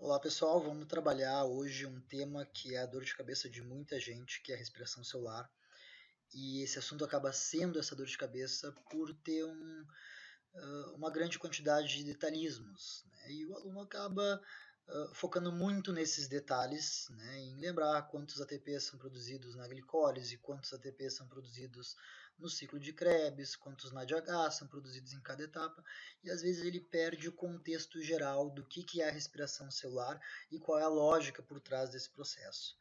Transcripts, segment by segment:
Olá pessoal, vamos trabalhar hoje um tema que é a dor de cabeça de muita gente, que é a respiração celular. E esse assunto acaba sendo essa dor de cabeça por ter uma grande quantidade de detalhismos, né? E o aluno acaba focando muito nesses detalhes, né? Em lembrar quantos ATPs são produzidos na glicólise, quantos ATPs são produzidos no ciclo de Krebs, quantos NADH são produzidos em cada etapa, e às vezes ele perde o contexto geral do que é a respiração celular e qual é a lógica por trás desse processo.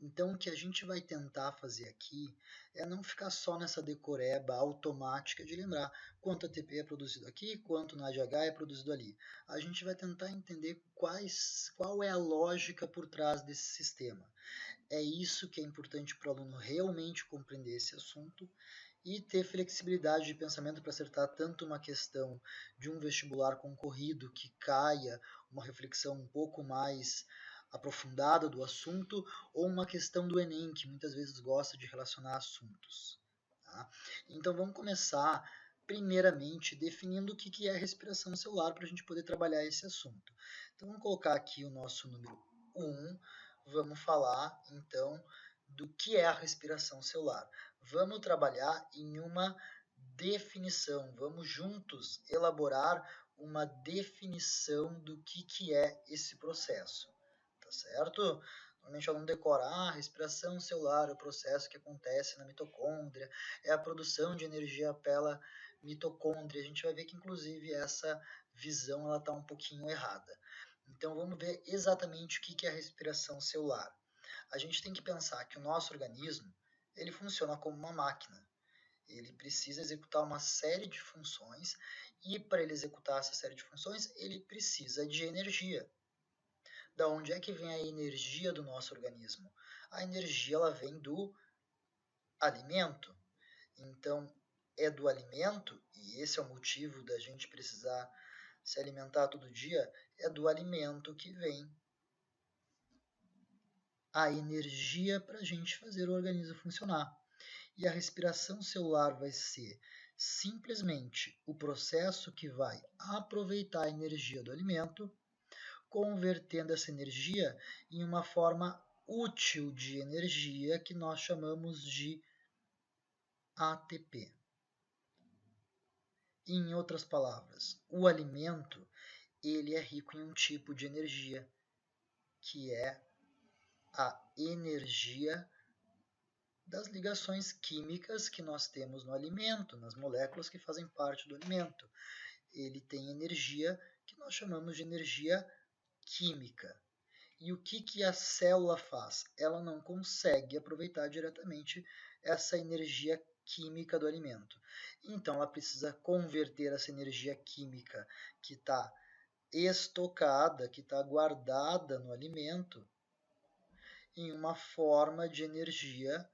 Então, o que a gente vai tentar fazer aqui é não ficar só nessa decoreba automática de lembrar quanto ATP é produzido aqui, quanto NADH é produzido ali. A gente vai tentar entender qual é a lógica por trás desse sistema. É isso que é importante para o aluno realmente compreender esse assunto e ter flexibilidade de pensamento para acertar tanto uma questão de um vestibular concorrido que caia uma reflexão um pouco mais aprofundada do assunto, ou uma questão do Enem, que muitas vezes gosta de relacionar assuntos. Tá? Então vamos começar primeiramente definindo o que é respiração celular para a gente poder trabalhar esse assunto. Então vamos colocar aqui o nosso número 1, vamos falar então do que é a respiração celular. Vamos trabalhar em uma definição, vamos juntos elaborar uma definição do que é esse processo, tá certo? Normalmente o aluno decora, respiração celular é o processo que acontece na mitocôndria, é a produção de energia pela mitocôndria. A gente vai ver que, inclusive, essa visão está um pouquinho errada. Então, vamos ver exatamente o que é a respiração celular. A gente tem que pensar que o nosso organismo ele funciona como uma máquina. Ele precisa executar uma série de funções e, para ele executar essa série de funções, ele precisa de energia. Da onde é que vem a energia do nosso organismo? A energia ela vem do alimento. Então, é do alimento, e esse é o motivo da gente precisar se alimentar todo dia, é do alimento que vem a energia para a gente fazer o organismo funcionar. E a respiração celular vai ser simplesmente o processo que vai aproveitar a energia do alimento, convertendo essa energia em uma forma útil de energia que nós chamamos de ATP. Em outras palavras, o alimento ele é rico em um tipo de energia, que é a energia das ligações químicas que nós temos no alimento, nas moléculas que fazem parte do alimento. Ele tem energia que nós chamamos de energia química. E o que a célula faz? Ela não consegue aproveitar diretamente essa energia química do alimento. Então, ela precisa converter essa energia química que está estocada, que está guardada no alimento, em uma forma de energia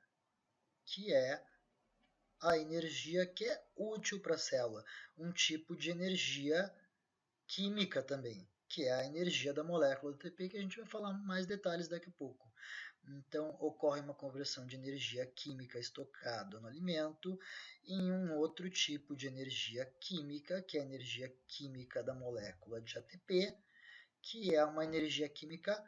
que é a energia que é útil para a célula, um tipo de energia química também, que é a energia da molécula do ATP, que a gente vai falar mais detalhes daqui a pouco. Então, ocorre uma conversão de energia química estocada no alimento em um outro tipo de energia química, que é a energia química da molécula de ATP, que é uma energia química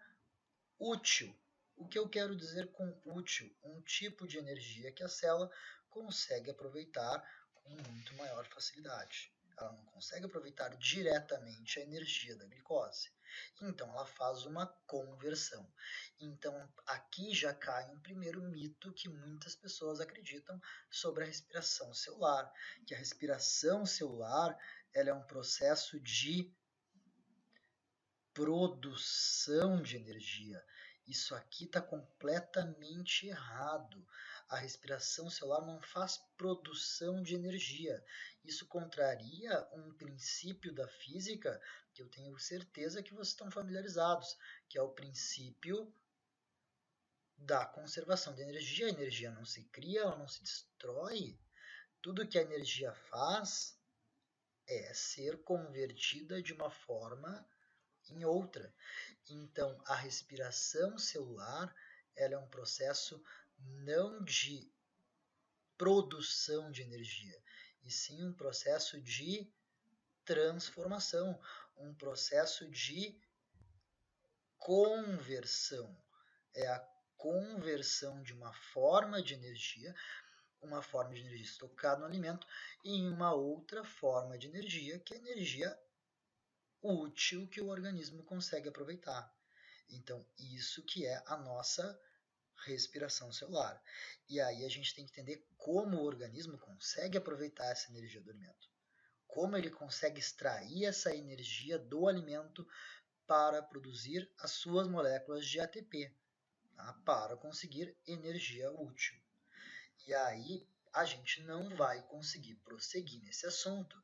útil. O que eu quero dizer com útil? Um tipo de energia que a célula consegue aproveitar com muito maior facilidade. Ela não consegue aproveitar diretamente a energia da glicose. Então, ela faz uma conversão. Então, aqui já cai um primeiro mito que muitas pessoas acreditam sobre a respiração celular, que a respiração celular ela é um processo de produção de energia. Isso aqui está completamente errado. A respiração celular não faz produção de energia. Isso contraria um princípio da física que eu tenho certeza que vocês estão familiarizados, que é o princípio da conservação de energia. A energia não se cria, ela não se destrói. Tudo que a energia faz é ser convertida de uma forma em outra. Então, a respiração celular ela é um processo não de produção de energia, e sim um processo de transformação, um processo de conversão. É a conversão de uma forma de energia estocada no alimento, em uma outra forma de energia, que é a energia útil que o organismo consegue aproveitar. Então, isso que é a nossa respiração celular. E aí a gente tem que entender como o organismo consegue aproveitar essa energia do alimento. Como ele consegue extrair essa energia do alimento para produzir as suas moléculas de ATP, tá? Para conseguir energia útil. E aí a gente não vai conseguir prosseguir nesse assunto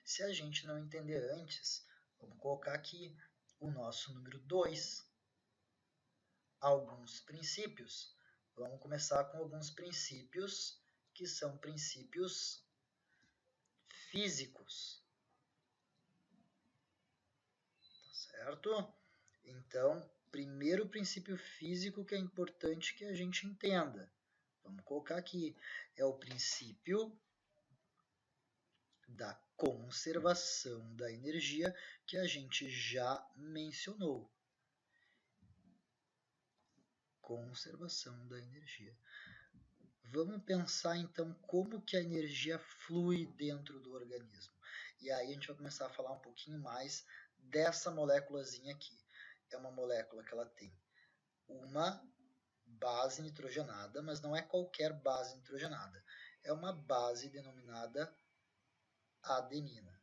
se a gente não entender antes. Vamos colocar aqui o nosso número 2, alguns princípios. Vamos começar com alguns princípios que são princípios físicos. Tá certo? Então, primeiro princípio físico que é importante que a gente entenda. Vamos colocar aqui. É o princípio da conservação da energia que a gente já mencionou. Conservação da energia. Vamos pensar então como que a energia flui dentro do organismo. E aí a gente vai começar a falar um pouquinho mais dessa moléculazinha aqui. É uma molécula que ela tem uma base nitrogenada, mas não é qualquer base nitrogenada. É uma base denominada adenina.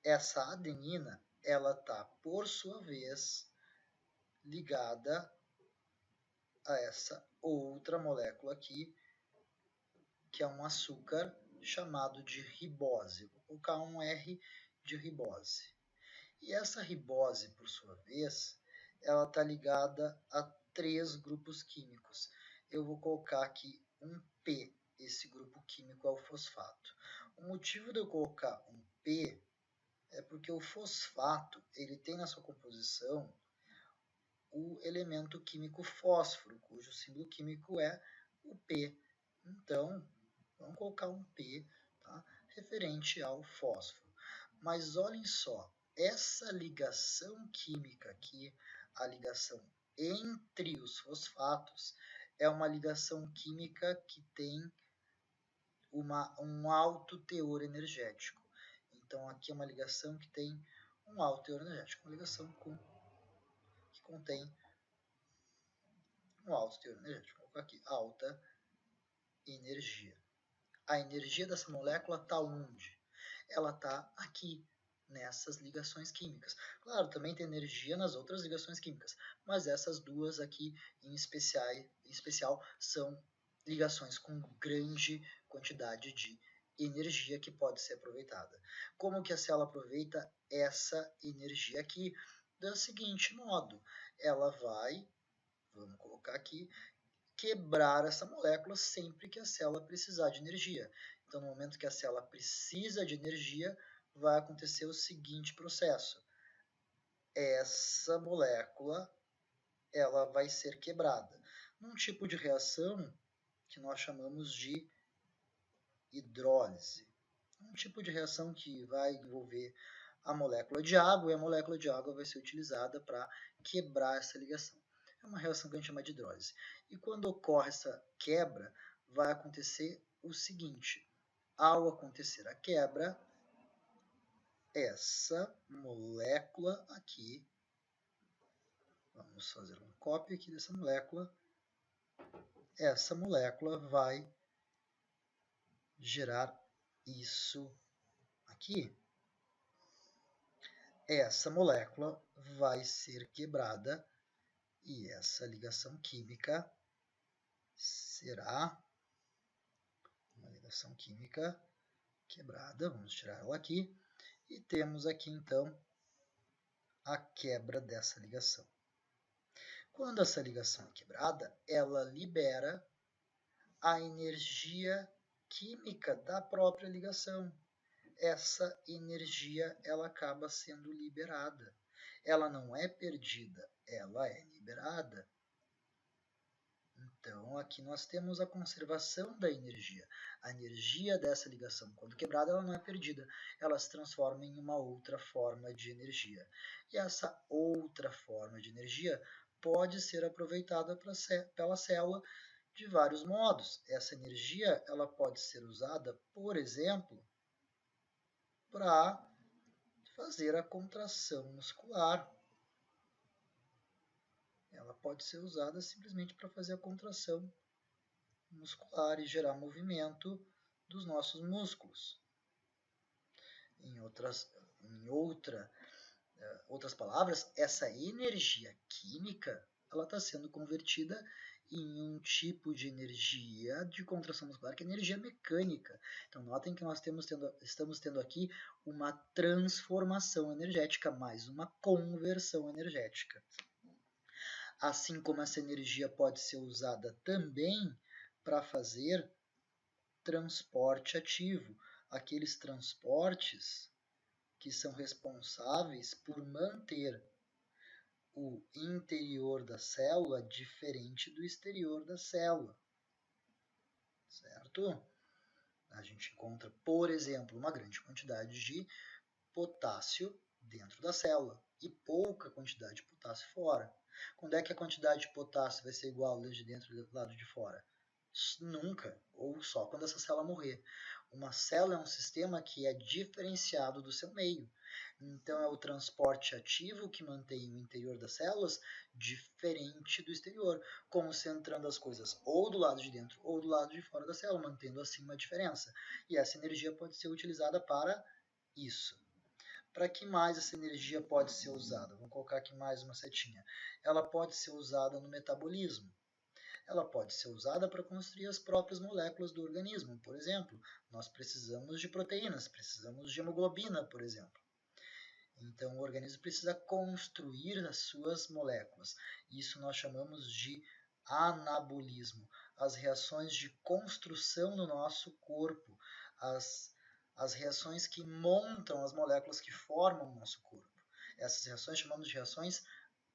Essa adenina, ela está, por sua vez, ligada a essa outra molécula aqui, que é um açúcar chamado de ribose. Vou colocar um R de ribose. E essa ribose, por sua vez, ela está ligada a 3 grupos químicos. Eu vou colocar aqui um P. Esse grupo químico é o fosfato. O motivo de eu colocar um P é porque o fosfato ele tem na sua composição o elemento químico fósforo, cujo símbolo químico é o P. Então, vamos colocar um P, tá? Referente ao fósforo. Mas olhem só, essa ligação química aqui, a ligação entre os fosfatos, é uma ligação química que tem um alto teor energético. Então, aqui é uma ligação que tem um alto teor energético, uma ligação que contém um alto teor energético. Vou colocar aqui, alta energia. A energia dessa molécula está onde? Ela está aqui, nessas ligações químicas. Claro, também tem energia nas outras ligações químicas, mas essas duas aqui em especial são ligações com grande quantidade de energia que pode ser aproveitada. Como que a célula aproveita essa energia aqui? Do seguinte modo, ela vai, vamos colocar aqui, quebrar essa molécula sempre que a célula precisar de energia. Então, no momento que a célula precisa de energia, vai acontecer o seguinte processo. Essa molécula ela vai ser quebrada num tipo de reação que nós chamamos de hidrólise. Um tipo de reação que vai envolver a molécula de água, e a molécula de água vai ser utilizada para quebrar essa ligação. É uma reação que a gente chama de hidrólise. E quando ocorre essa quebra, vai acontecer o seguinte. Ao acontecer a quebra, essa molécula aqui, vamos fazer uma cópia aqui dessa molécula, essa molécula vai gerar isso aqui. Essa molécula vai ser quebrada e essa ligação química será uma ligação química quebrada. Vamos tirar ela aqui. E temos aqui, então, a quebra dessa ligação. Quando essa ligação é quebrada, ela libera a energia química da própria ligação. Essa energia ela acaba sendo liberada. Ela não é perdida, ela é liberada. Então, aqui nós temos a conservação da energia. A energia dessa ligação, quando quebrada, ela não é perdida, ela se transforma em uma outra forma de energia. E essa outra forma de energia pode ser aproveitada pela célula de vários modos. Essa energia ela pode ser usada, por exemplo, para fazer a contração muscular. Ela pode ser usada simplesmente para fazer a contração muscular e gerar movimento dos nossos músculos. Outras palavras, essa energia química ela está sendo convertida em um tipo de energia de contração muscular, que é energia mecânica. Então, notem que nós estamos tendo aqui uma transformação energética, mais uma conversão energética. Assim como essa energia pode ser usada também para fazer transporte ativo, aqueles transportes que são responsáveis por manter o interior da célula diferente do exterior da célula, certo? A gente encontra, por exemplo, uma grande quantidade de potássio dentro da célula e pouca quantidade de potássio fora. Quando é que a quantidade de potássio vai ser igual de dentro e do lado de fora? Nunca, ou só quando essa célula morrer. Uma célula é um sistema que é diferenciado do seu meio. Então, é o transporte ativo que mantém o interior das células diferente do exterior, concentrando as coisas ou do lado de dentro ou do lado de fora da célula, mantendo assim uma diferença. E essa energia pode ser utilizada para isso. Para que mais essa energia pode ser usada? Vamos colocar aqui mais uma setinha. Ela pode ser usada no metabolismo. Ela pode ser usada para construir as próprias moléculas do organismo. Por exemplo, nós precisamos de proteínas, precisamos de hemoglobina, por exemplo. Então, o organismo precisa construir as suas moléculas. Isso nós chamamos de anabolismo. As reações de construção no nosso corpo, as reações que montam as moléculas que formam o nosso corpo. Essas reações chamamos de reações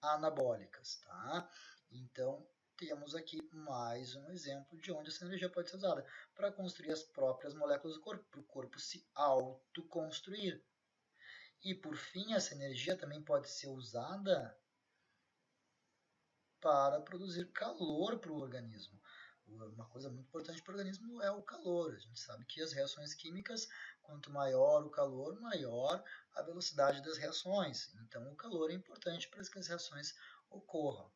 anabólicas. Tá? Então, temos aqui mais um exemplo de onde essa energia pode ser usada para construir as próprias moléculas do corpo, para o corpo se autoconstruir. E, por fim, essa energia também pode ser usada para produzir calor para o organismo. Uma coisa muito importante para o organismo é o calor. A gente sabe que as reações químicas, quanto maior o calor, maior a velocidade das reações. Então, o calor é importante para que as reações ocorram.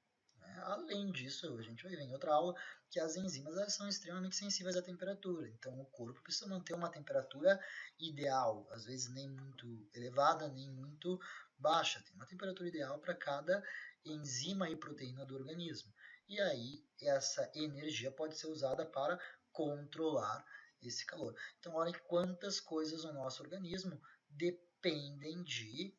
Além disso, a gente vai ver em outra aula que as enzimas são extremamente sensíveis à temperatura. Então, o corpo precisa manter uma temperatura ideal, às vezes nem muito elevada, nem muito baixa. Tem uma temperatura ideal para cada enzima e proteína do organismo. E aí, essa energia pode ser usada para controlar esse calor. Então, olhem quantas coisas no nosso organismo dependem de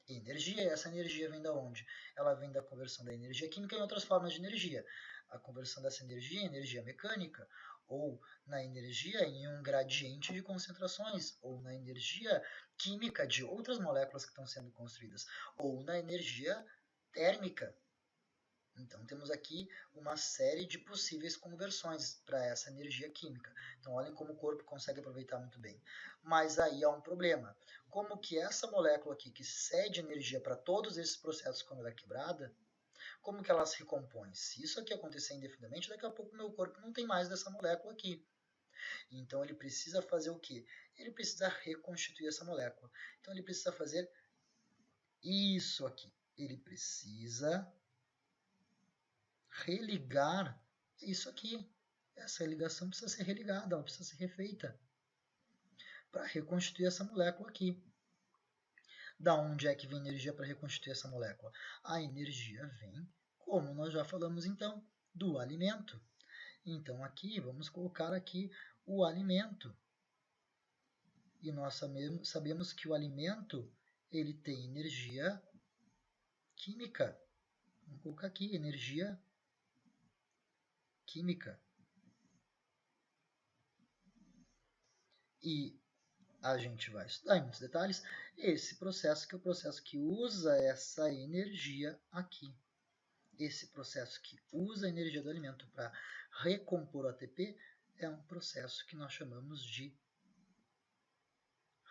energia. E essa energia vem da onde? Ela vem da conversão da energia química em outras formas de energia. A conversão dessa energia em energia mecânica, ou na energia em um gradiente de concentrações, ou na energia química de outras moléculas que estão sendo construídas, ou na energia térmica. Então, temos aqui uma série de possíveis conversões para essa energia química. Então, olhem como o corpo consegue aproveitar muito bem. Mas aí há um problema. Como que essa molécula aqui, que cede energia para todos esses processos quando ela é quebrada, como que ela se recompõe? Se isso aqui acontecer indefinidamente, daqui a pouco o meu corpo não tem mais dessa molécula aqui. Então, ele precisa fazer o quê? Ele precisa reconstituir essa molécula. Então, ele precisa fazer isso aqui. Ele precisa religar isso aqui. Essa ligação precisa ser religada, ela precisa ser refeita para reconstituir essa molécula aqui. Da onde é que vem energia para reconstituir essa molécula? A energia vem, como nós já falamos então, do alimento. Então aqui, vamos colocar aqui o alimento. E nós sabemos que o alimento ele tem energia química. Vamos colocar aqui, energia química. E a gente vai estudar em muitos detalhes esse processo, que é o processo que usa essa energia aqui. esse processo que usa a energia do alimento para recompor o ATP é um processo que nós chamamos de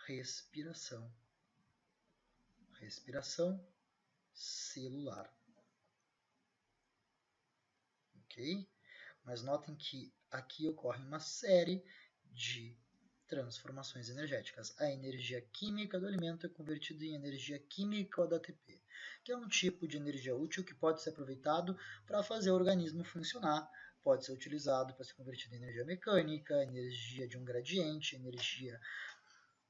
respiração. Respiração celular. Ok? Mas notem que aqui ocorre uma série de transformações energéticas. A energia química do alimento é convertida em energia química do ATP, que é um tipo de energia útil que pode ser aproveitado para fazer o organismo funcionar. Pode ser utilizado para ser convertido em energia mecânica, energia de um gradiente, energia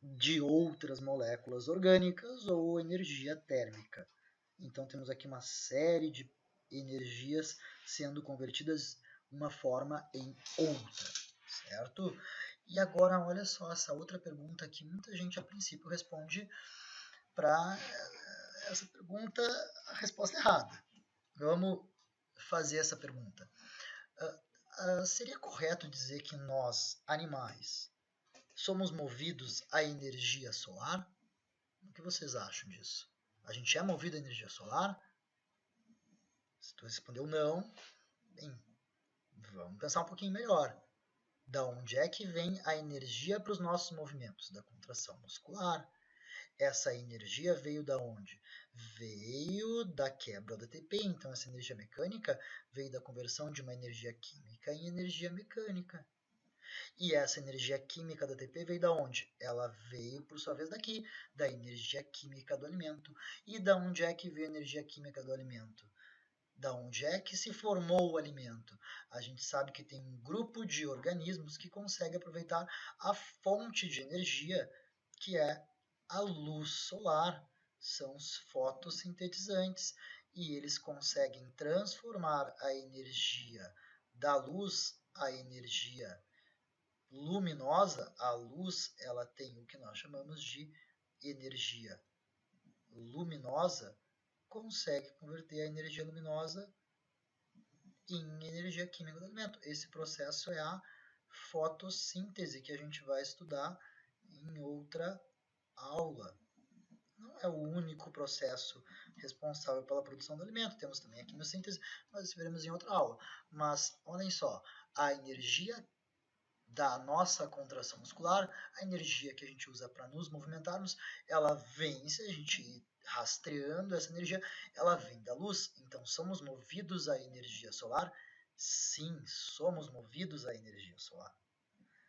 de outras moléculas orgânicas ou energia térmica. Então temos aqui uma série de energias sendo convertidas uma forma em outra, certo? E agora olha só essa outra pergunta que muita gente a princípio responde para essa pergunta a resposta errada. Vamos fazer essa pergunta. Seria correto dizer que nós, animais, somos movidos à energia solar? O que vocês acham disso? A gente é movido à energia solar? Se tu respondeu não, bem, vamos pensar um pouquinho melhor. Da onde é que vem a energia para os nossos movimentos? Da contração muscular. Essa energia veio da onde? Veio da quebra do ATP. Então, essa energia mecânica veio da conversão de uma energia química em energia mecânica. E essa energia química da ATP veio da onde? Ela veio, por sua vez, daqui, da energia química do alimento. E da onde é que veio a energia química do alimento? Da onde é que se formou o alimento? A gente sabe que tem um grupo de organismos que consegue aproveitar a fonte de energia, que é a luz solar. São os fotossintetizantes. E eles conseguem transformar a energia da luz, a energia luminosa. A luz, ela tem o que nós chamamos de energia luminosa, consegue converter a energia luminosa em energia química do alimento. Esse processo é a fotossíntese, que a gente vai estudar em outra aula. Não é o único processo responsável pela produção do alimento, temos também a quimiossíntese, mas isso veremos em outra aula. Mas, olhem só, a energia da nossa contração muscular, a energia que a gente usa para nos movimentarmos, ela vem, se a gente ir rastreando essa energia, ela vem da luz. Então, somos movidos à energia solar? Sim, somos movidos à energia solar.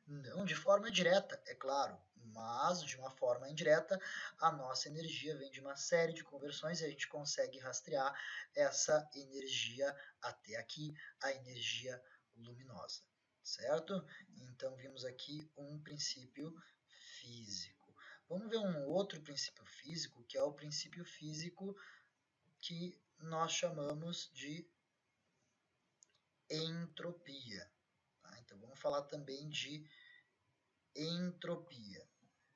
Não de forma direta, é claro, mas de uma forma indireta, a nossa energia vem de uma série de conversões e a gente consegue rastrear essa energia até aqui, a energia luminosa, certo? Então, vimos aqui um princípio físico. Vamos ver um outro princípio físico, que é o princípio físico que nós chamamos de entropia. Tá? Então, vamos falar também de entropia.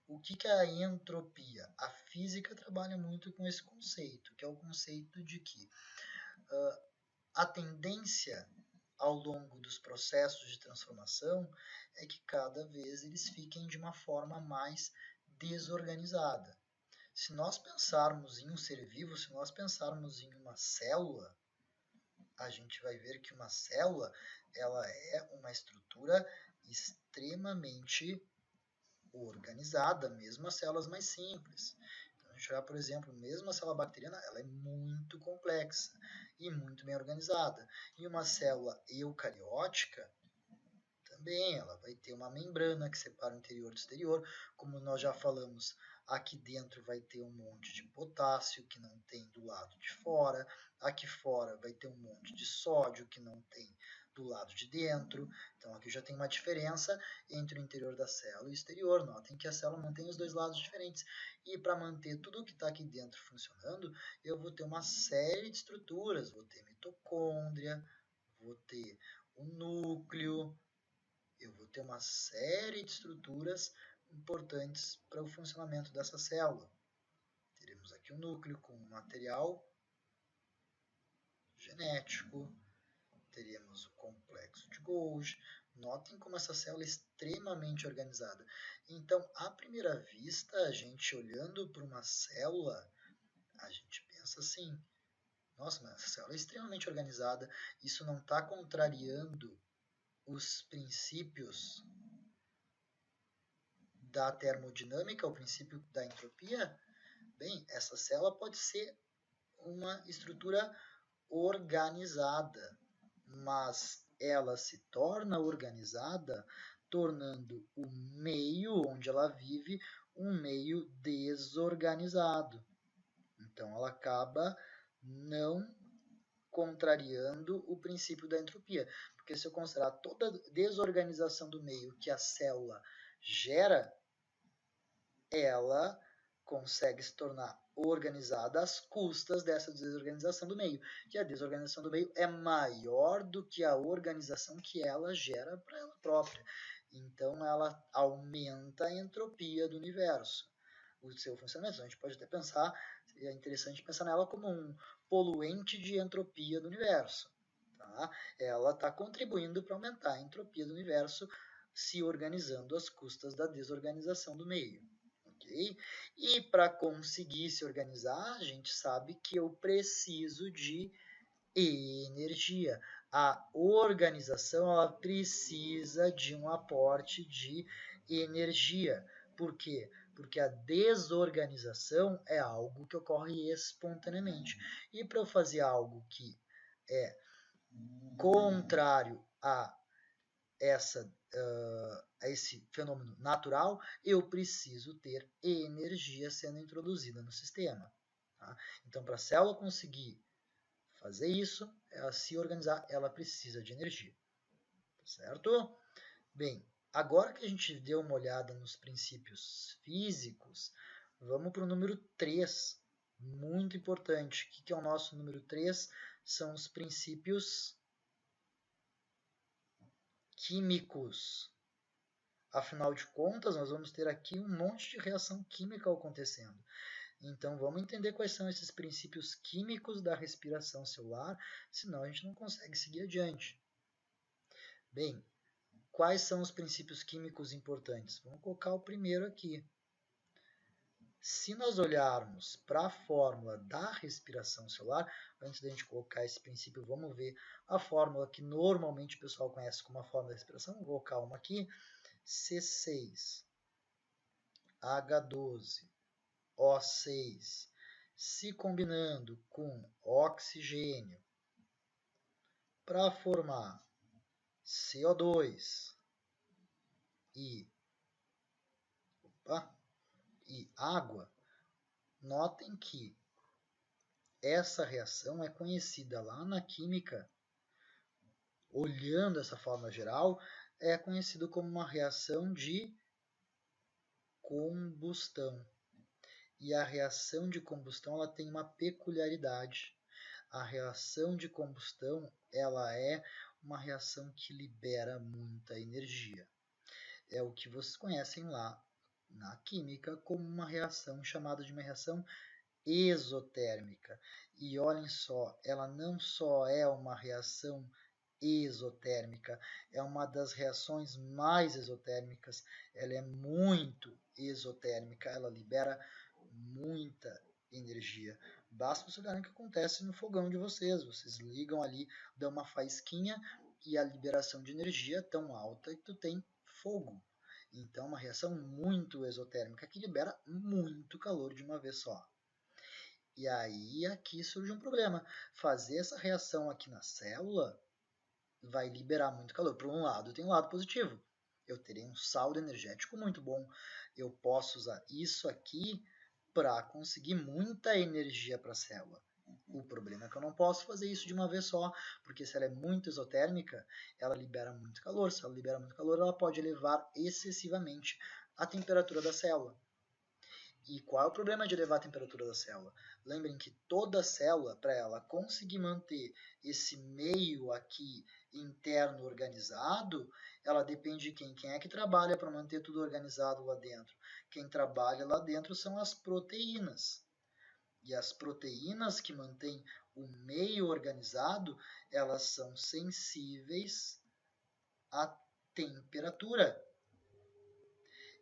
O que é a entropia? A física trabalha muito com esse conceito, que é o conceito de que a tendência ao longo dos processos de transformação é que cada vez eles fiquem de uma forma mais desorganizada. Se nós pensarmos em um ser vivo, se nós pensarmos em uma célula, a gente vai ver que uma célula ela é uma estrutura extremamente organizada, mesmo as células mais simples. Então, a gente olhar, por exemplo, mesmo a célula bacteriana, ela é muito complexa e muito bem organizada. E uma célula eucariótica, também, ela vai ter uma membrana que separa o interior do exterior, como nós já falamos, aqui dentro vai ter um monte de potássio que não tem do lado de fora, aqui fora vai ter um monte de sódio que não tem do lado de dentro. Então aqui já tem uma diferença entre o interior da célula e o exterior. Notem que a célula mantém os dois lados diferentes. E para manter tudo o que está aqui dentro funcionando, eu vou ter uma série de estruturas. Vou ter mitocôndria, vou ter o núcleo, eu vou ter uma série de estruturas importantes para o funcionamento dessa célula. Teremos aqui um núcleo com material genético, teremos o complexo de Golgi. Notem como essa célula é extremamente organizada. Então, à primeira vista, a gente olhando para uma célula, a gente pensa assim, Nossa, mas essa célula é extremamente organizada. Isso não está contrariando os princípios da termodinâmica, o princípio da entropia? Bem, essa célula pode ser uma estrutura organizada, mas ela se torna organizada tornando o meio onde ela vive um meio desorganizado. Então, ela acaba não contrariando o princípio da entropia, porque se eu considerar toda a desorganização do meio que a célula gera, ela consegue se tornar organizada às custas dessa desorganização do meio, que a desorganização do meio é maior do que a organização que ela gera para ela própria. Então, ela aumenta a entropia do universo, o seu funcionamento. A gente pode até pensar, é interessante pensar nela como um poluente de entropia do universo. Tá? Ela está contribuindo para aumentar a entropia do universo, se organizando às custas da desorganização do meio. Okay? E para conseguir se organizar, a gente sabe que eu preciso de energia. A organização ela precisa de um aporte de energia. Por quê? Porque a desorganização é algo que ocorre espontaneamente. E para eu fazer algo que é contrário a esse fenômeno natural, eu preciso ter energia sendo introduzida no sistema. Tá? Então, para a célula conseguir fazer isso, ela se organizar, ela precisa de energia. Certo? Bem, agora que a gente deu uma olhada nos princípios físicos, vamos para o número 3. Muito importante. O que é o nosso número 3? São os princípios químicos. Afinal de contas, nós vamos ter aqui um monte de reação química acontecendo. Então, vamos entender quais são esses princípios químicos da respiração celular, senão a gente não consegue seguir adiante. Bem, quais são os princípios químicos importantes? Vamos colocar o primeiro aqui. Se nós olharmos para a fórmula da respiração celular, antes da gente colocar esse princípio, vamos ver a fórmula que normalmente o pessoal conhece como a fórmula da respiração. Vou colocar uma aqui. C6, H12, O6, se combinando com oxigênio para formar CO2 e água, notem que essa reação é conhecida lá na química, olhando essa fórmula geral, é conhecido como uma reação de combustão. E a reação de combustão ela tem uma peculiaridade. A reação de combustão ela é uma reação que libera muita energia. É o que vocês conhecem lá na química como uma reação chamada de uma reação exotérmica. E olhem só, ela não só é uma reação exotérmica, é uma das reações mais exotérmicas, ela é muito exotérmica, ela libera muita energia. Basta vocês olharem o que acontece no fogão de vocês. Vocês ligam ali, dão uma faísquinha e a liberação de energia é tão alta que tu tem fogo. Então, é uma reação muito exotérmica que libera muito calor de uma vez só. E aí, aqui surge um problema. Fazer essa reação aqui na célula vai liberar muito calor. Por um lado, tem um lado positivo. Eu terei um saldo energético muito bom. Eu posso usar isso aqui para conseguir muita energia para a célula. O problema é que eu não posso fazer isso de uma vez só, porque se ela é muito exotérmica, ela libera muito calor. Se ela libera muito calor, ela pode elevar excessivamente a temperatura da célula. E qual é o problema de elevar a temperatura da célula? Lembrem que toda célula, para ela conseguir manter esse meio aqui interno organizado, ela depende de quem? Quem é que trabalha para manter tudo organizado lá dentro? Quem trabalha lá dentro são as proteínas. E as proteínas que mantêm o meio organizado, elas são sensíveis à temperatura.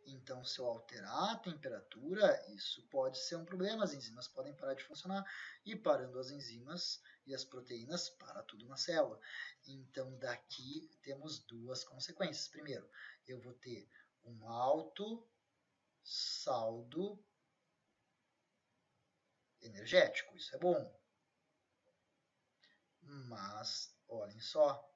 Então, se eu alterar a temperatura, isso pode ser um problema, as enzimas podem parar de funcionar, e parando as enzimas e as proteínas, para tudo na célula. Então, daqui temos duas consequências. Primeiro, eu vou ter um alto saldo energético, isso é bom. Mas, olhem só,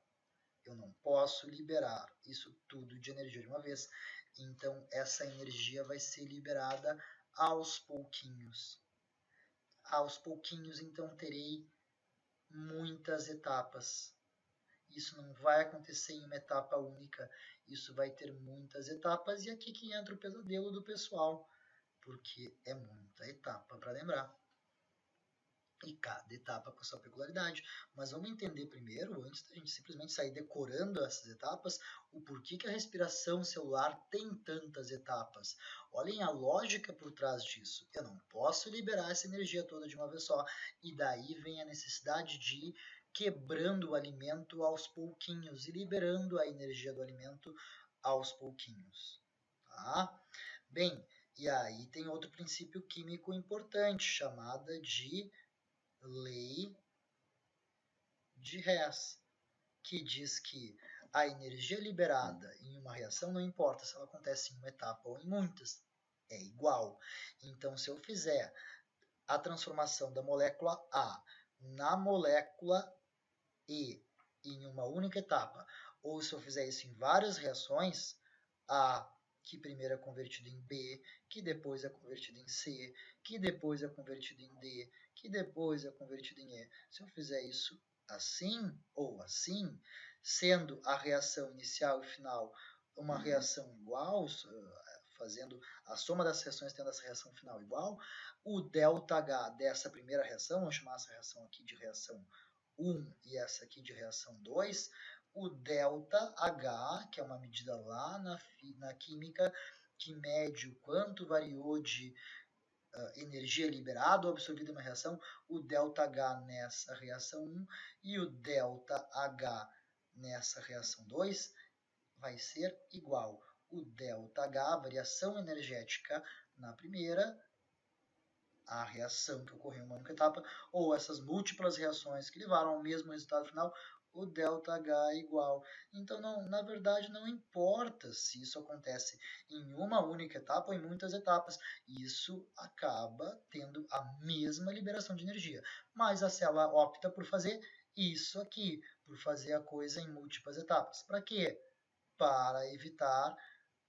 eu não posso liberar isso tudo de energia de uma vez. Então, essa energia vai ser liberada aos pouquinhos. Aos pouquinhos, então, terei muitas etapas. Isso não vai acontecer em uma etapa única. Isso vai ter muitas etapas. E aqui que entra o pesadelo do pessoal, porque é muita etapa para lembrar. E cada etapa com a sua peculiaridade. Mas vamos entender primeiro, antes da gente simplesmente sair decorando essas etapas, o porquê que a respiração celular tem tantas etapas. Olhem a lógica por trás disso. Eu não posso liberar essa energia toda de uma vez só. E daí vem a necessidade de ir quebrando o alimento aos pouquinhos e liberando a energia do alimento aos pouquinhos. Tá? Bem, e aí tem outro princípio químico importante, chamada de lei de Hess, que diz que a energia liberada em uma reação, não importa se ela acontece em uma etapa ou em muitas, é igual. Então, se eu fizer a transformação da molécula A na molécula E em uma única etapa, ou se eu fizer isso em várias reações, A que primeiro é convertido em B, que depois é convertido em C, que depois é convertido em D, que depois é convertido em E. Se eu fizer isso assim ou assim, sendo a reação inicial e final uma reação igual, fazendo a soma das reações tendo essa reação final igual, o ΔH dessa primeira reação, vamos chamar essa reação aqui de reação 1 e essa aqui de reação 2, o ΔH, que é uma medida lá na química, que mede o quanto variou de energia liberada ou absorvida na reação, o ΔH nessa reação 1 e o ΔH nessa reação 2 vai ser igual. O ΔH, a variação energética na primeira, a reação que ocorreu em uma única etapa, ou essas múltiplas reações que levaram ao mesmo resultado final, o ΔH é igual. Então, na verdade, não importa se isso acontece em uma única etapa ou em muitas etapas, isso acaba tendo a mesma liberação de energia. Mas a célula opta por fazer isso aqui, por fazer a coisa em múltiplas etapas. Para quê? Para evitar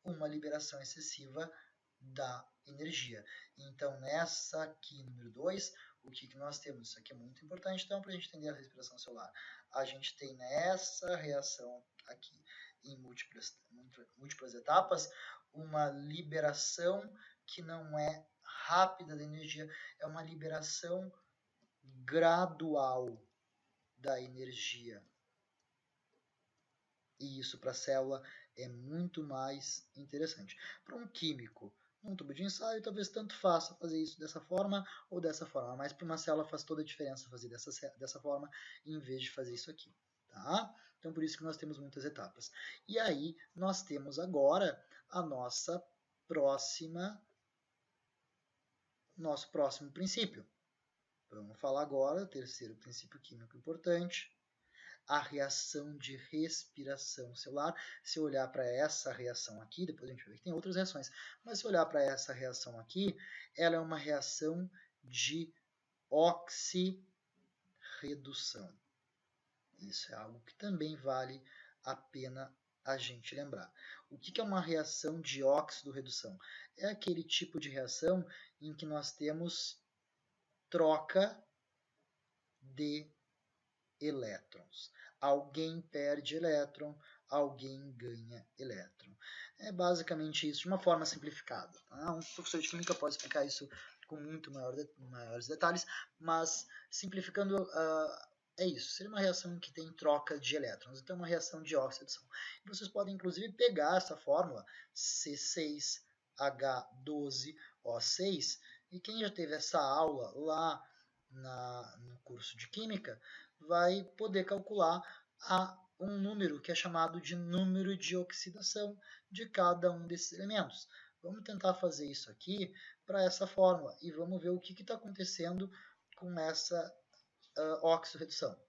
uma liberação excessiva da energia. Então, nessa aqui, número 2, o que nós temos? Isso aqui é muito importante, então, para a gente entender a respiração celular. A gente tem nessa reação aqui, em múltiplas etapas, uma liberação que não é rápida da energia, é uma liberação gradual da energia. E isso para a célula é muito mais interessante. Para um químico, num tubo de ensaio, talvez tanto faça fazer isso dessa forma ou dessa forma, mas para uma célula faz toda a diferença fazer dessa forma em vez de fazer isso aqui. Tá? Então, por isso que nós temos muitas etapas. E aí, nós temos agora a nosso próximo princípio. Vamos falar agora, o terceiro princípio químico importante, a reação de respiração celular. Se eu olhar para essa reação aqui, depois a gente vai ver que tem outras reações, mas se eu olhar para essa reação aqui, ela é uma reação de oxirredução. Isso é algo que também vale a pena a gente lembrar. O que é uma reação de óxido-redução? É aquele tipo de reação em que nós temos troca de elétrons. Alguém perde elétron, alguém ganha elétron. É basicamente isso, de uma forma simplificada. Tá? Um professor de química pode explicar isso com muito maiores detalhes, mas simplificando, é isso. Seria uma reação que tem troca de elétrons, então uma reação de oxidação. Vocês podem, inclusive, pegar essa fórmula C6H12O6, e quem já teve essa aula lá no curso de Química, vai poder calcular um número que é chamado de número de oxidação de cada um desses elementos. Vamos tentar fazer isso aqui para essa fórmula e vamos ver o que está acontecendo com essa oxirredução.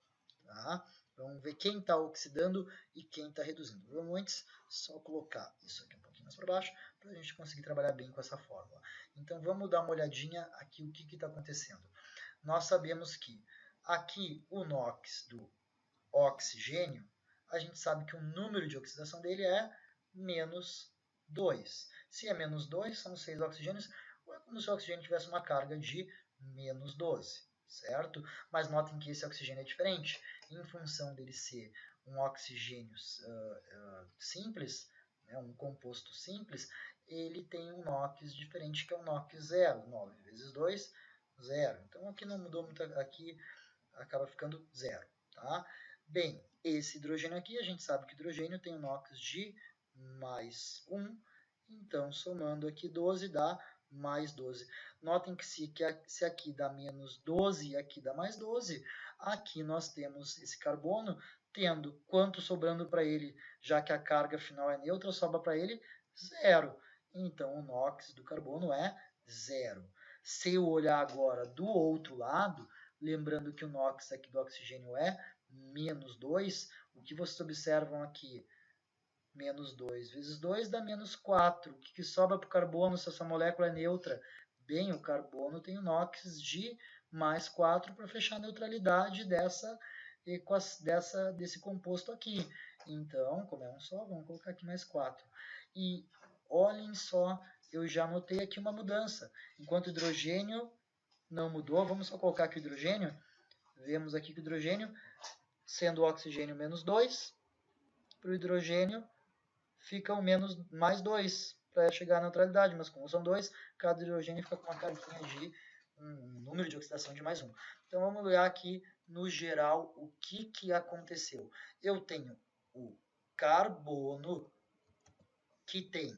Tá? Vamos ver quem está oxidando e quem está reduzindo. Vamos antes só colocar isso aqui um pouquinho mais para baixo para a gente conseguir trabalhar bem com essa fórmula. Então vamos dar uma olhadinha aqui o que está acontecendo. Nós sabemos que aqui o NOx do oxigênio, a gente sabe que o número de oxidação dele é menos 2. Se é menos 2, são 6 oxigênios, é como se o oxigênio tivesse uma carga de menos 12, certo? Mas notem que esse oxigênio é diferente. Em função dele ser um oxigênio simples, né, um composto simples, ele tem um NOx diferente, que é o NOx zero. 9 vezes 2, 0. Então aqui não mudou muito, aqui acaba ficando 0. Tá? Bem, esse hidrogênio aqui, a gente sabe que o hidrogênio tem um NOx de mais 1, então somando aqui 12 dá mais 12. Notem que se aqui dá menos 12 e aqui dá mais 12, aqui nós temos esse carbono tendo quanto sobrando para ele, já que a carga final é neutra, sobra para ele 0. Então o NOx do carbono é 0. Se eu olhar agora do outro lado, lembrando que o NOx aqui do oxigênio é menos 2, o que vocês observam aqui? Menos 2 vezes 2 dá menos 4. O que sobra para o carbono se essa molécula é neutra? Bem, o carbono tem o NOx de mais 4 para fechar a neutralidade desse composto aqui. Então, como é um só, vamos colocar aqui mais 4. E olhem só, eu já notei aqui uma mudança. Enquanto o hidrogênio não mudou, vamos só colocar aqui o hidrogênio. Vemos aqui que o hidrogênio, sendo o oxigênio menos 2, para o hidrogênio fica o menos mais 2 para chegar à neutralidade, mas como são 2, cada hidrogênio fica com uma carguinha de um número de oxidação de mais 1. Então vamos olhar aqui no geral o que aconteceu. Eu tenho o carbono que tem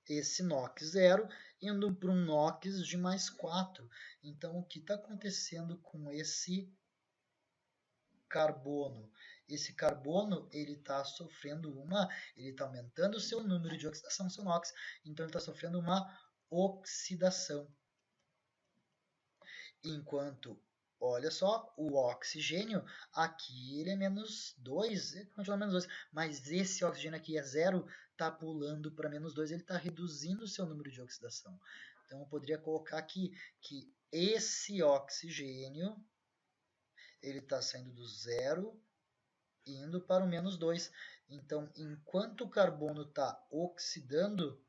esse NOx zero indo para um NOx de mais 4. Então o que está acontecendo com esse carbono? Esse carbono ele está sofrendo ele está aumentando o seu número de oxidação, seu NOx, então ele está sofrendo uma oxidação. Enquanto, olha só, o oxigênio aqui ele é menos 2, ele continua menos 2, mas esse oxigênio aqui é 0, está pulando para menos 2, ele está reduzindo o seu número de oxidação. Então eu poderia colocar aqui que esse oxigênio ele está saindo do 0 indo para o menos 2. Então, enquanto o carbono está oxidando,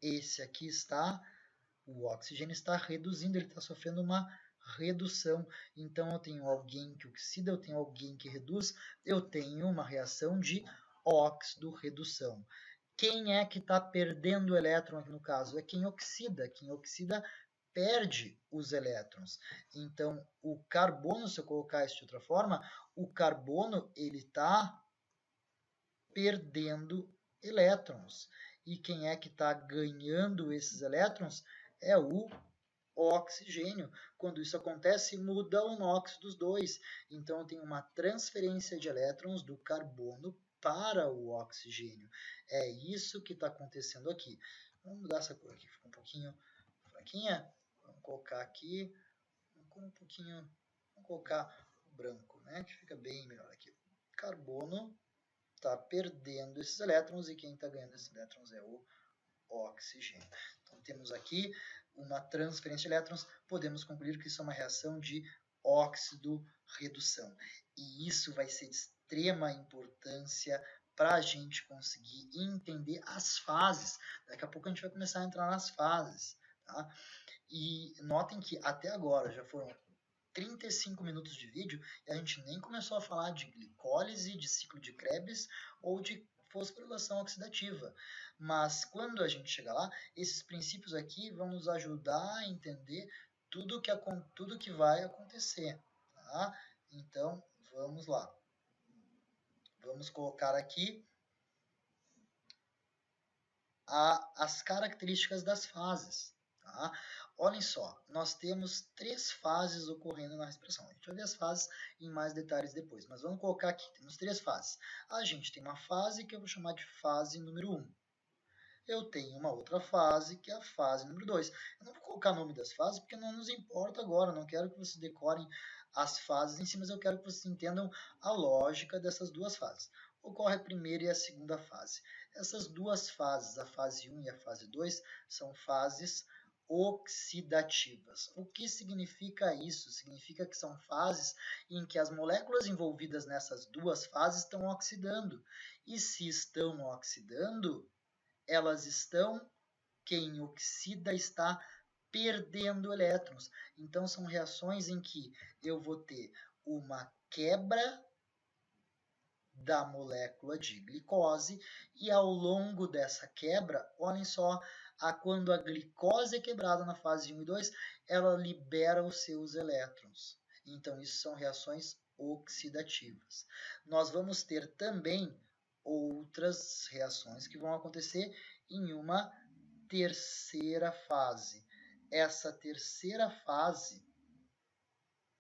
esse aqui o oxigênio está reduzindo, ele está sofrendo uma redução. Então, eu tenho alguém que oxida, eu tenho alguém que reduz, eu tenho uma reação de óxido-redução. Quem é que está perdendo elétron aqui no caso? É quem oxida. Quem oxida perde os elétrons. Então, o carbono, se eu colocar isso de outra forma, o carbono ele está perdendo elétrons. E quem é que está ganhando esses elétrons? É o oxigênio. Quando isso acontece, muda o NOx dos dois. Então, eu tenho uma transferência de elétrons do carbono para o oxigênio. É isso que está acontecendo aqui. Vamos mudar essa cor aqui, ficou um pouquinho fraquinha. Vamos colocar aqui, vamos colocar o branco, né, que fica bem melhor aqui. Carbono está perdendo esses elétrons e quem está ganhando esses elétrons é o oxigênio. Então temos aqui uma transferência de elétrons, podemos concluir que isso é uma reação de óxido-redução. E isso vai ser de extrema importância para a gente conseguir entender as fases. Daqui a pouco a gente vai começar a entrar nas fases. Tá? E notem que até agora já foram 35 minutos de vídeo e a gente nem começou a falar de glicólise, de ciclo de Krebs ou de fosforilação oxidativa. Mas quando a gente chegar lá, esses princípios aqui vão nos ajudar a entender tudo que vai acontecer. Tá? Então, vamos lá. Vamos colocar aqui as características das fases. Tá? Olhem só, nós temos 3 fases ocorrendo na respiração. A gente vai ver as fases em mais detalhes depois, mas vamos colocar aqui, temos 3 fases. A gente tem uma fase que eu vou chamar de fase número 1. Eu tenho uma outra fase, que é a fase número 2. Eu não vou colocar o nome das fases, porque não nos importa agora, não quero que vocês decorem as fases em si, mas eu quero que vocês entendam a lógica dessas duas fases. Ocorre a primeira e a segunda fase. Essas duas fases, a fase 1 e a fase 2, são fases oxidativas. O que significa isso? Significa que são fases em que as moléculas envolvidas nessas duas fases estão oxidando. E se estão oxidando, elas estão, quem oxida está perdendo elétrons. Então, são reações em que eu vou ter uma quebra da molécula de glicose e ao longo dessa quebra, olhem só, quando a glicose é quebrada na fase 1 e 2, ela libera os seus elétrons. Então, isso são reações oxidativas. Nós vamos ter também outras reações que vão acontecer em uma terceira fase. Essa terceira fase,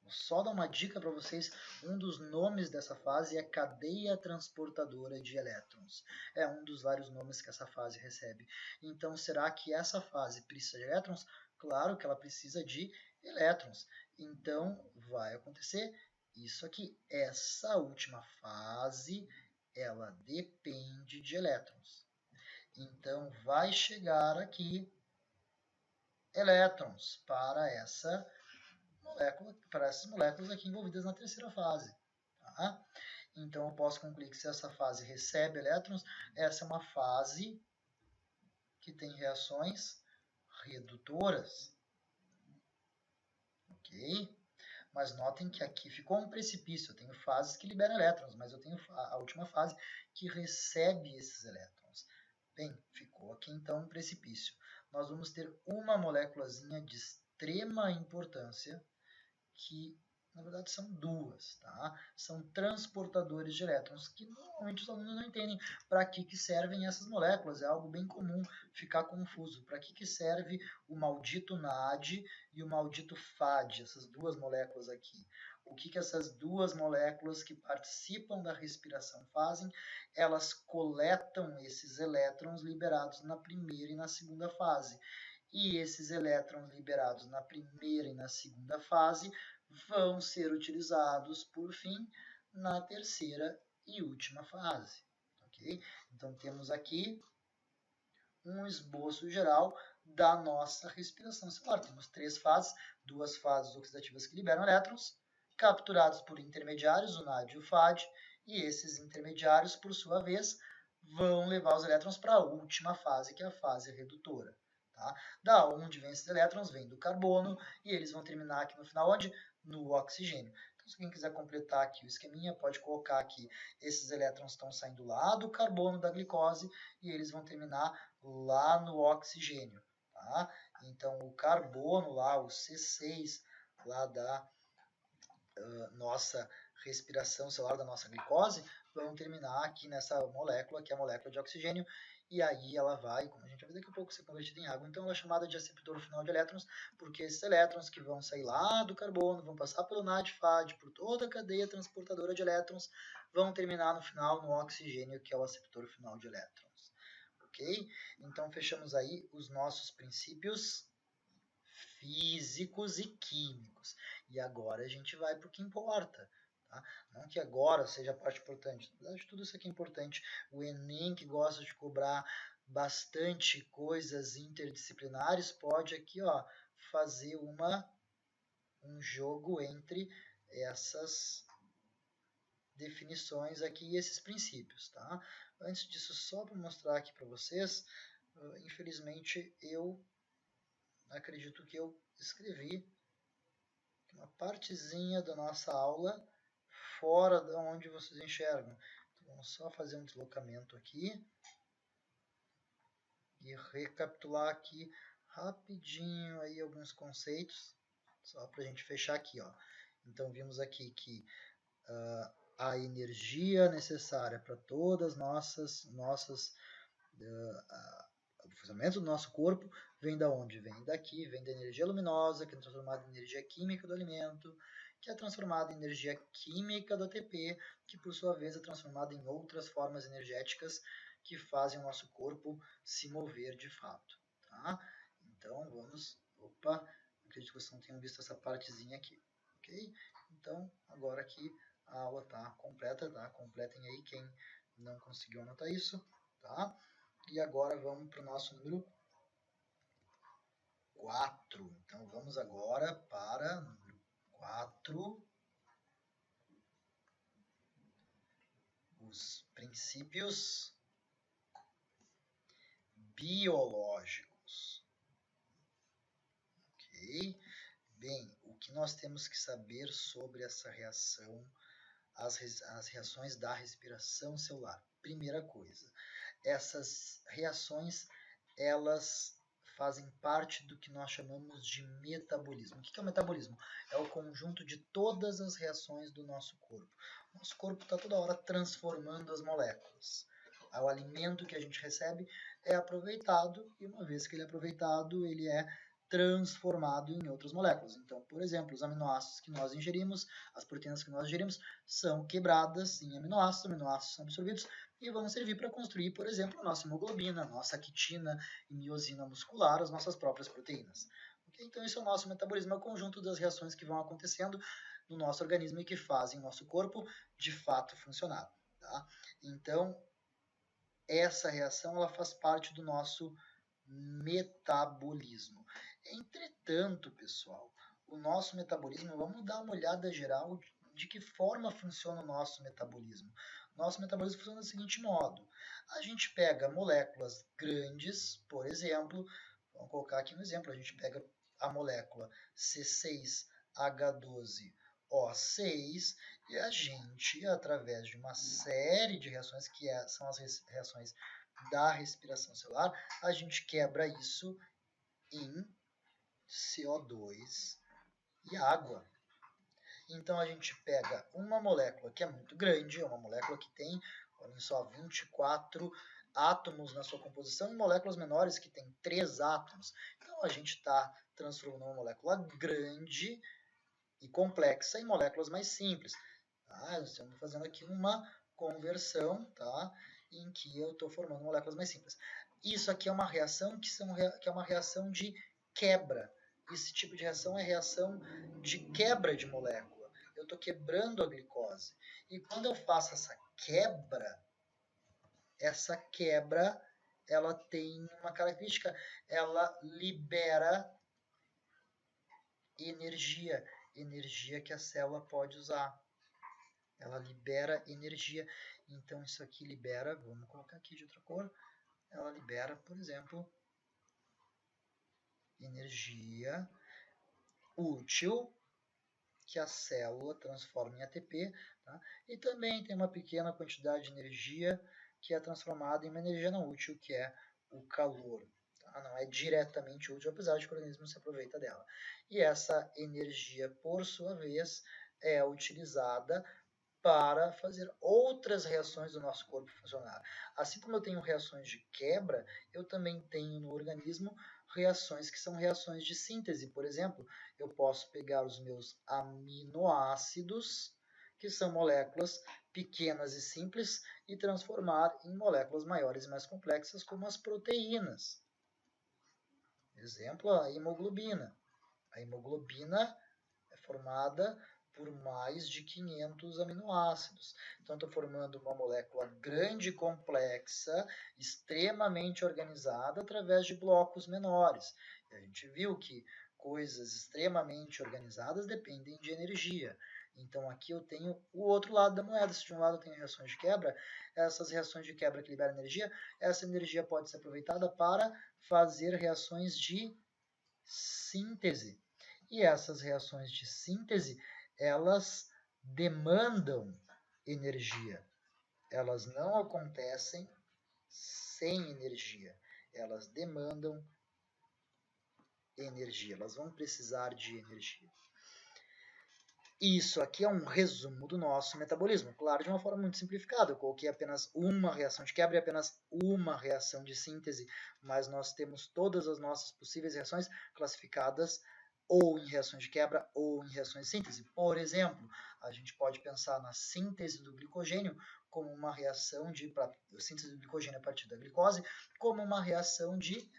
vou só dar uma dica para vocês, um dos nomes dessa fase é cadeia transportadora de elétrons. É um dos vários nomes que essa fase recebe. Então, será que essa fase precisa de elétrons? Claro que ela precisa de elétrons. Então, vai acontecer isso aqui. Essa última fase, ela depende de elétrons. Então, vai chegar aqui elétrons para essa molécula, para essas moléculas aqui envolvidas na terceira fase. Tá? Então, eu posso concluir que se essa fase recebe elétrons, essa é uma fase que tem reações redutoras. Ok? Mas notem que aqui ficou um precipício. Eu tenho fases que liberam elétrons, mas eu tenho a última fase que recebe esses elétrons. Bem, ficou aqui então um precipício. Nós vamos ter uma moléculazinha de extrema importância, que na verdade são duas, tá? São transportadores de elétrons, que normalmente os alunos não entendem para que servem essas moléculas, é algo bem comum ficar confuso. Para que serve o maldito NAD e o maldito FAD, essas duas moléculas aqui? O que essas duas moléculas que participam da respiração fazem? Elas coletam esses elétrons liberados na primeira e na segunda fase. E esses elétrons liberados na primeira e na segunda fase vão ser utilizados, por fim, na terceira e última fase. Okay? Então, temos aqui um esboço geral da nossa respiração celular. Temos 3 fases, 2 fases oxidativas que liberam elétrons, capturados por intermediários, o NAD e o FAD, e esses intermediários, por sua vez, vão levar os elétrons para a última fase, que é a fase redutora. Tá? Da onde vem esses elétrons? Vem do carbono, e eles vão terminar aqui no final onde? No oxigênio. Então, se alguém quiser completar aqui o esqueminha, pode colocar aqui, esses elétrons estão saindo lá do carbono, da glicose, e eles vão terminar lá no oxigênio. Tá? Então, o carbono lá, o C6, lá da nossa respiração celular, da nossa glicose, vão terminar aqui nessa molécula, que é a molécula de oxigênio, e aí ela vai, como a gente vai ver daqui a pouco, ser convertida em água. Então ela é chamada de aceptor final de elétrons, porque esses elétrons que vão sair lá do carbono, vão passar pelo NAD/FAD, por toda a cadeia transportadora de elétrons, vão terminar no final no oxigênio, que é o aceptor final de elétrons. Ok? Então fechamos aí os nossos princípios físicos e químicos. E agora a gente vai para o que importa. Tá? Não que agora seja a parte importante. Na verdade, tudo isso aqui é importante. O Enem, que gosta de cobrar bastante coisas interdisciplinares, pode aqui fazer um jogo entre essas definições aqui e esses princípios. Tá? Antes disso, só para mostrar aqui para vocês, infelizmente eu acredito que eu escrevi uma partezinha da nossa aula fora de onde vocês enxergam. Então, vamos só fazer um deslocamento aqui e recapitular aqui rapidinho aí alguns conceitos, só para a gente fechar aqui. Então, vimos aqui que a energia necessária para todas nossas O funcionamento do nosso corpo vem da onde? Vem daqui, vem da energia luminosa, que é transformada em energia química do alimento, que é transformada em energia química do ATP, que por sua vez é transformada em outras formas energéticas que fazem o nosso corpo se mover de fato. Tá? Então vamos. Opa, acredito que vocês não tenham visto essa partezinha aqui. Ok? Então agora aqui a aula está completa, tá? Completem aí quem não conseguiu anotar isso, tá? E agora vamos para o nosso número 4. Então vamos agora para o número 4, os princípios biológicos. Ok? Bem, o que nós temos que saber sobre essa reação, as reações da respiração celular? Primeira coisa, essas reações, elas fazem parte do que nós chamamos de metabolismo. O que é o metabolismo? É o conjunto de todas as reações do nosso corpo. Nosso corpo está toda hora transformando as moléculas. O alimento que a gente recebe é aproveitado e uma vez que ele é aproveitado, ele é transformado em outras moléculas. Então, por exemplo, os aminoácidos que nós ingerimos, as proteínas que nós ingerimos, são quebradas em aminoácidos são absorvidos e vão servir para construir, por exemplo, a nossa hemoglobina, a nossa quitina e miosina muscular, as nossas próprias proteínas. Okay? Então, isso é o nosso metabolismo, é o conjunto das reações que vão acontecendo no nosso organismo e que fazem o nosso corpo, de fato, funcionar. Tá? Então, essa reação ela faz parte do nosso metabolismo. Entretanto, pessoal, o nosso metabolismo, vamos dar uma olhada geral de que forma funciona o nosso metabolismo. Nosso metabolismo funciona do seguinte modo: a gente pega moléculas grandes, por exemplo, vamos colocar aqui um exemplo, a gente pega a molécula C6H12O6 e a gente, através de uma série de reações que são as reações da respiração celular, a gente quebra isso em CO2 e água. Então a gente pega uma molécula que é muito grande, é uma molécula que tem, olhem só, 24 átomos na sua composição e moléculas menores que tem 3 átomos. Então a gente está transformando uma molécula grande e complexa em moléculas mais simples. Tá? Estamos fazendo aqui uma conversão, tá? Em que eu estou formando moléculas mais simples. Isso aqui é uma reação que é uma reação de quebra. Esse tipo de reação é reação de quebra de molécula. Eu estou quebrando a glicose. E quando eu faço essa quebra, ela tem uma característica, ela libera energia, energia que a célula pode usar. Ela libera energia. Então isso aqui libera, vamos colocar aqui de outra cor, ela libera, por exemplo, energia útil que a célula transforma em ATP, tá? E também tem uma pequena quantidade de energia que é transformada em uma energia não útil, que é o calor. Tá? Não é diretamente útil, apesar de que o organismo se aproveita dela. E essa energia, por sua vez, é utilizada para fazer outras reações do nosso corpo funcionar. Assim como eu tenho reações de quebra, eu também tenho no organismo reações que são reações de síntese. Por exemplo, eu posso pegar os meus aminoácidos, que são moléculas pequenas e simples, e transformar em moléculas maiores e mais complexas, como as proteínas. Exemplo, a hemoglobina. A hemoglobina é formada por mais de 500 aminoácidos. Então, estou formando uma molécula grande e complexa, extremamente organizada, através de blocos menores. E a gente viu que coisas extremamente organizadas dependem de energia. Então, aqui eu tenho o outro lado da moeda. Se de um lado eu tenho reações de quebra, essas reações de quebra que liberam energia, essa energia pode ser aproveitada para fazer reações de síntese. E essas reações de síntese, elas demandam energia. Elas não acontecem sem energia. Elas demandam energia. Elas vão precisar de energia. Isso aqui é um resumo do nosso metabolismo, claro, de uma forma muito simplificada. Eu coloquei apenas uma reação de quebra e apenas uma reação de síntese, mas nós temos todas as nossas possíveis reações classificadas ou em reações de quebra ou em reações de síntese. Por exemplo, a gente pode pensar na síntese do glicogênio como uma reação de síntese do glicogênio a partir da glicose, como uma reação de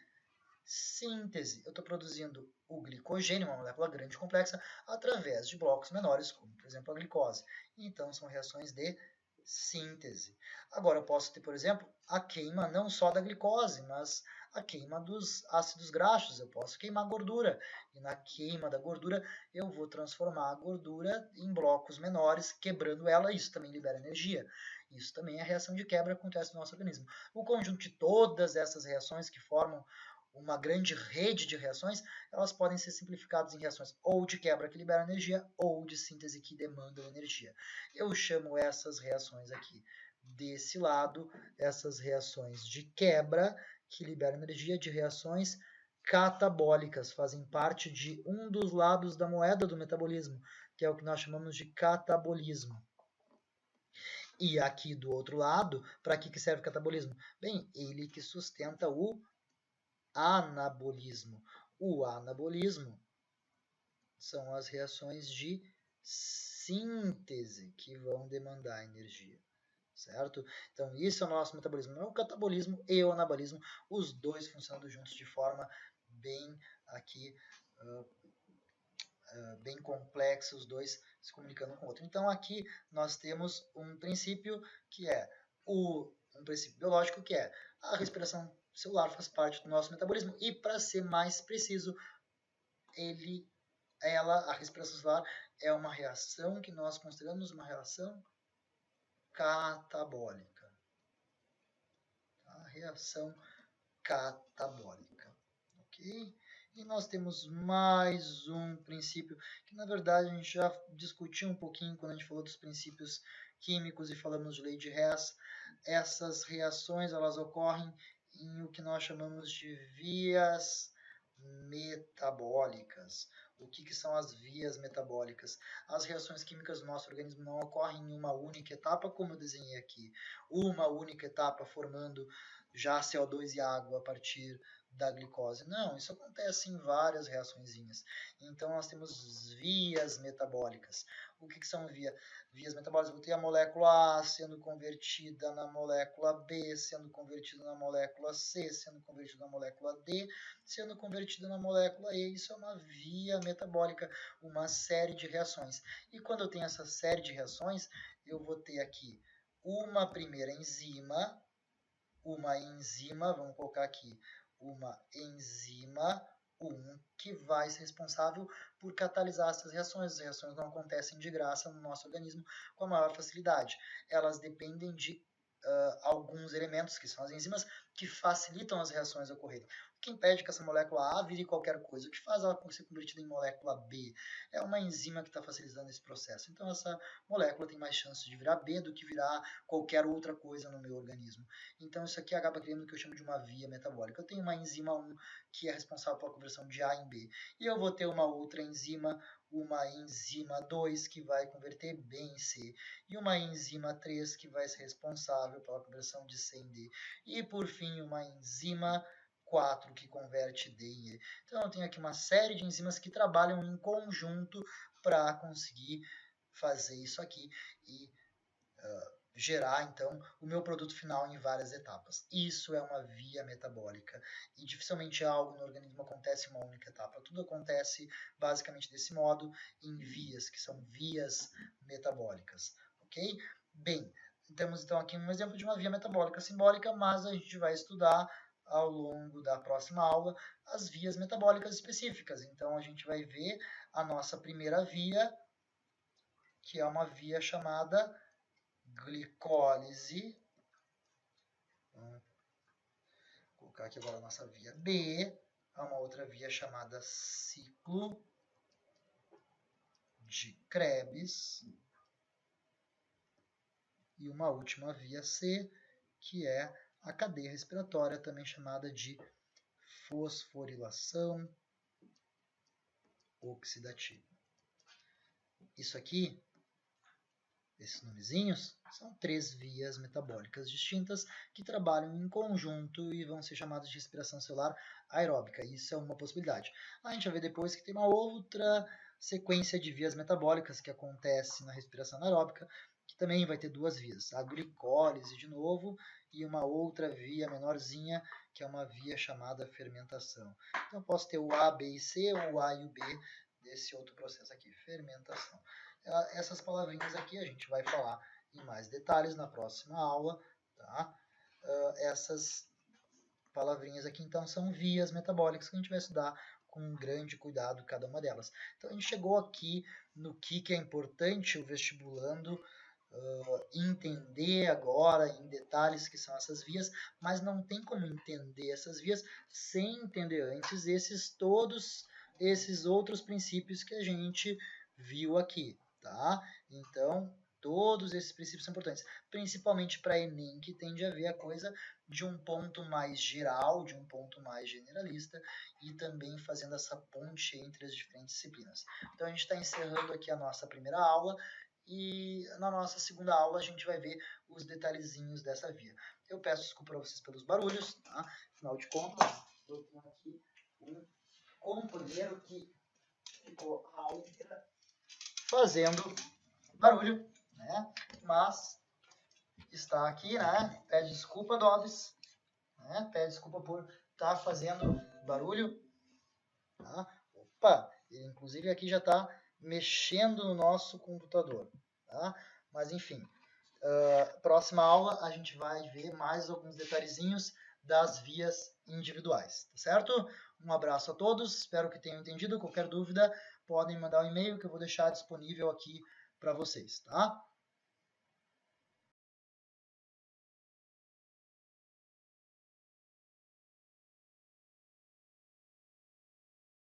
síntese. Eu estou produzindo o glicogênio, uma molécula grande e complexa, através de blocos menores, como por exemplo a glicose. Então são reações de síntese. Agora eu posso ter, por exemplo, a queima não só da glicose, mas a queima dos ácidos graxos. Eu posso queimar gordura, e na queima da gordura eu vou transformar a gordura em blocos menores, quebrando ela, isso também libera energia. Isso também é reação de quebra que acontece no nosso organismo. O conjunto de todas essas reações que formam uma grande rede de reações, elas podem ser simplificadas em reações ou de quebra que liberam energia ou de síntese que demandam energia. Eu chamo essas reações aqui desse lado, essas reações de quebra que liberam energia, de reações catabólicas, fazem parte de um dos lados da moeda do metabolismo, que é o que nós chamamos de catabolismo. E aqui do outro lado, para que serve o catabolismo? Bem, ele que sustenta o anabolismo. O anabolismo são as reações de síntese que vão demandar energia, certo? Então, isso é o nosso metabolismo. É o catabolismo e o anabolismo, os dois funcionando juntos de forma bem aqui bem complexa, os dois se comunicando um com o outro. Então, aqui nós temos um princípio que é um princípio biológico que é a respiração celular faz parte do nosso metabolismo e, para ser mais preciso, a respiração celular é uma reação que nós consideramos uma reação catabólica. Tá? Reação catabólica. Ok? E nós temos mais um princípio que, na verdade, a gente já discutiu um pouquinho quando a gente falou dos princípios químicos e falamos de lei de Hess. Essas reações elas ocorrem em o que nós chamamos de vias metabólicas. O que são as vias metabólicas? As reações químicas do nosso organismo não ocorrem em uma única etapa, como eu desenhei aqui. Uma única etapa formando já CO2 e água a partir da glicose. Não, isso acontece em várias reaçõezinhas. Então, nós temos vias metabólicas. O que são vias metabólicas? Vou ter a molécula A sendo convertida na molécula B, sendo convertida na molécula C, sendo convertida na molécula D, sendo convertida na molécula E. Isso é uma via metabólica, uma série de reações. E quando eu tenho essa série de reações, eu vou ter aqui uma primeira enzima, vamos colocar aqui, uma enzima 1 que vai ser responsável por catalisar essas reações. As reações não acontecem de graça no nosso organismo com a maior facilidade. Elas dependem de alguns elementos, que são as enzimas, que facilitam as reações ocorrerem. O que impede que essa molécula A vire qualquer coisa? O que faz ela ser convertida em molécula B? É uma enzima que está facilitando esse processo. Então, essa molécula tem mais chances de virar B do que virar qualquer outra coisa no meu organismo. Então, isso aqui acaba criando o que eu chamo de uma via metabólica. Eu tenho uma enzima 1 que é responsável pela conversão de A em B. E eu vou ter uma outra enzima, uma enzima 2 que vai converter B em C. E uma enzima 3 que vai ser responsável pela conversão de C em D. E, por fim, uma enzima 4 que converte D em E. Então, eu tenho aqui uma série de enzimas que trabalham em conjunto para conseguir fazer isso aqui e gerar, então, o meu produto final em várias etapas. Isso é uma via metabólica. E dificilmente algo no organismo acontece em uma única etapa. Tudo acontece basicamente desse modo em vias, que são vias metabólicas. Ok? Bem, temos então aqui um exemplo de uma via metabólica simbólica, mas a gente vai estudar ao longo da próxima aula as vias metabólicas específicas. Então, a gente vai ver a nossa primeira via, que é uma via chamada glicólise. Vamos colocar aqui agora a nossa via B. Há uma outra via chamada ciclo de Krebs. E uma última via C, que é a cadeia respiratória, também chamada de fosforilação oxidativa. isso aqui, esses nomezinhos, são 3 vias metabólicas distintas que trabalham em conjunto e vão ser chamadas de respiração celular aeróbica. Isso é uma possibilidade. A gente vai ver depois que tem uma outra sequência de vias metabólicas que acontece na respiração anaeróbica, que também vai ter 2 vias, a glicólise de novo e uma outra via menorzinha, que é uma via chamada fermentação. Então eu posso ter o A, B e C, ou o A e o B desse outro processo aqui, fermentação. Essas palavrinhas aqui a gente vai falar em mais detalhes na próxima aula, tá? Essas palavrinhas aqui, então, são vias metabólicas que a gente vai estudar com grande cuidado cada uma delas. Então, a gente chegou aqui no que é importante o vestibulando entender agora em detalhes que são essas vias, mas não tem como entender essas vias sem entender antes todos esses outros princípios que a gente viu aqui, tá? Então, todos esses princípios são importantes, principalmente para Enem, que tende a ver a coisa de um ponto mais geral, de um ponto mais generalista, e também fazendo essa ponte entre as diferentes disciplinas. Então, a gente está encerrando aqui a nossa primeira aula, e na nossa segunda aula a gente vai ver os detalhezinhos dessa via. Eu peço desculpa para vocês pelos barulhos, tá? Afinal de contas, eu tenho aqui um companheiro que ficou a aula inteira fazendo barulho, né? Mas está aqui, né? Pede desculpa, Doves, né? Pede desculpa por estar fazendo barulho, tá? Opa, ele inclusive aqui já está mexendo no nosso computador, tá? Mas enfim, próxima aula a gente vai ver mais alguns detalhezinhos das vias individuais, tá certo? Um abraço a todos, espero que tenham entendido. Qualquer dúvida, podem mandar um e-mail que eu vou deixar disponível aqui para vocês, tá?